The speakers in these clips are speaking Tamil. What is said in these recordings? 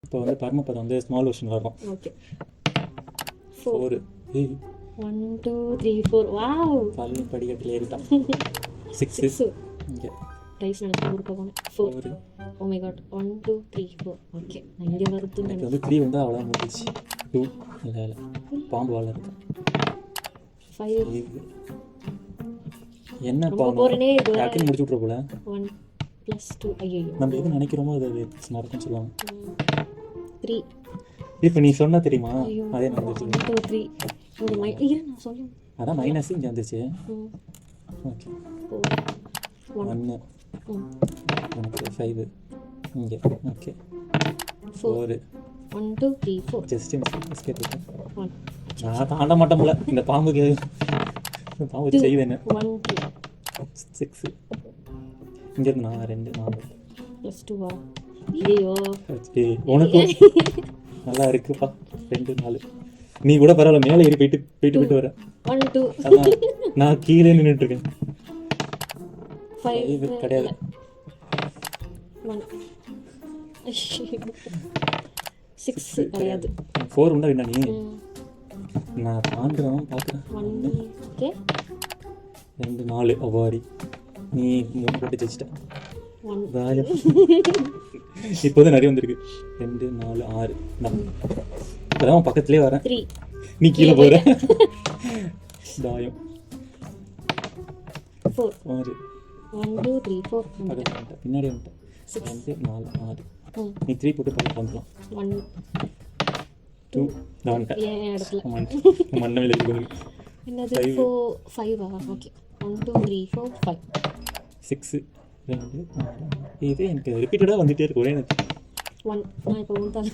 இப்போ வந்து பரமபதம் வந்து ஸ்மால் வெர்ஷன் வரும். ஓகே 4 ஏய் 1 2 3 4 வாவ் பல்லு படிக்கட்டில் ஏறிட்டான். 6 6 இங்கே ரைஸ் நடந்து கொடுக்க போனேன் 4 ஓ மை காட் 1 2 3 4 ஓகே இங்கே வருதுன்னு எனக்கு வந்து 3 வந்து அவ்வளோ முடிச்சு 2 இல்லை இல்லை பாம்பு வாழ இருக்கு 5 என்ன ரொம்ப பாம்பு போறேனே இது டக்குன்னு முடிச்சு விட்ற போல 1 + 2 ஐயோ நம்ம எது நினைக்கிறோமோ அது நடக்கும்னு சொல்லுவாங்க. 3 இப்போ நீ சொன்னா தெரியுமா ஐயோ அதே நடந்துச்சு. 1 2 3 ஒரு நான் சொல்லுங்க அதான் மைனஸ் இங்கே வந்துச்சு. 4 ஓகே 1 1 எனக்கு 5 இங்கே ஓகே 4 1 2 3 4 ஜஸ்ட் எஸ்கேப் 1 நான் தாண்ட மாட்டேன் போல இந்த பாம்புக்கு. இந்த பாம்பு செய்யுது என்ன 1 2 6 இங்கேருந்து நான் 2 4 + 2 வா ஐயோ உனக்கும் நல்லா இருக்குப்பா 2 4 நீ கூட பரவாயில்ல மேலே ஏறி போயிட்டு வர. 1 2 அதான் நான் கீழே நின்றுட்டு இருக்கேன். 5 கிடையாது 1 6 கிடையாது 4 உண்டா என்ன நீ நான் தாண்டுறேன் பார்க்குறேன். 1 ஓகே 2 4 அவ்வாடி நீ 3 போட்டு ஜெயிச்சிட்ட. 1 இப்போதான் நிறைய வந்திருக்கு 2 4 6 இப்போதான் பக்கத்துலேயே வரேன். 3 நீ கீழே போகிற. தாயம் 4 6 1 2 3 4 பக்கத்தில் வந்துட்டேன் பின்னாடி வந்துட்டேன். 2 4 6 ம் நீ 3 போட்டு பக்கத்தில் வந்துடலாம். 1 2 நான் வந்துட்டேன். ஏன் இடத்துல மண்ணவில் இருக்கு. என்னது 4 5 ஓகே 1 2 3 4 5 6 2 இது எனக்கு ரிப்பீட்டடாக வந்துகிட்டே இருக்கு ஒரே எனக்கு. 1 நான் இப்போ தலை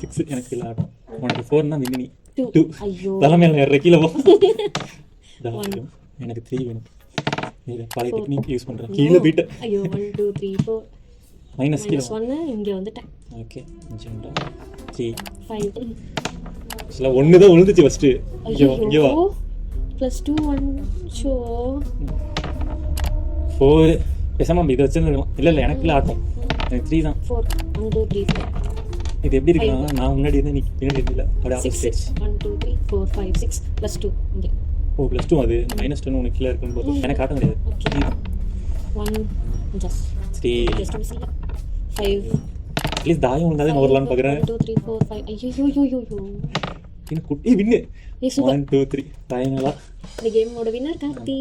6 எனக்கு இல்லை ஆட்டம். உனக்கு 4னா மினி 2 2 ஐயோ தலைமையில் ஏற கீழே போ. தாயம் எனக்கு 3 வேணும். இல்லை பழைய டெக்னிக் யூஸ் பண்ணுறேன். கீழே போயிட்டு ஐயோ 1 2 3 4 மைனஸ் கீழே. -1 இங்கே வந்துட்டேன். ஓகே 3 5 ஆக்சுவலாக 1 தான் விழுந்துச்சு ஃபஸ்ட்டு. இங்கே வா +2 1 ஷோ 4 பேசாமல் இதை வச்சுருந்துருக்கலாம். இல்லை இல்லை எனக்கு இல்லை ஆட்டம் எனக்கு 3 தான். 4 1 2 3 4 இது எப்படி இருக்குன்னா நான் முன்னாடி இருந்து நீ பின்னாடி இருந்தில்ல அப்படியே 6 ஆப்போசிட். 1 2 3 4 5 6 +2 இங்கே ஓ +2 அது -2 உனக்கு கீழே இருக்கும்போது எனக்கு ஆட்டம் கிடையாது. ஓகே 1 ஜஸ்ட் 3 மிஸ் இல்லை 5 அட்லீஸ்ட் தாயம் விழுந்தாதே நான் வரலான்னு பார்க்குறேன். 1 2 3 4 5 ஐயோ எனக்கு குட்டி வின்னு சூப்பர் 1 2 3 தாயங்களா இந்த கேமோட வின்னர் கார்த்தி.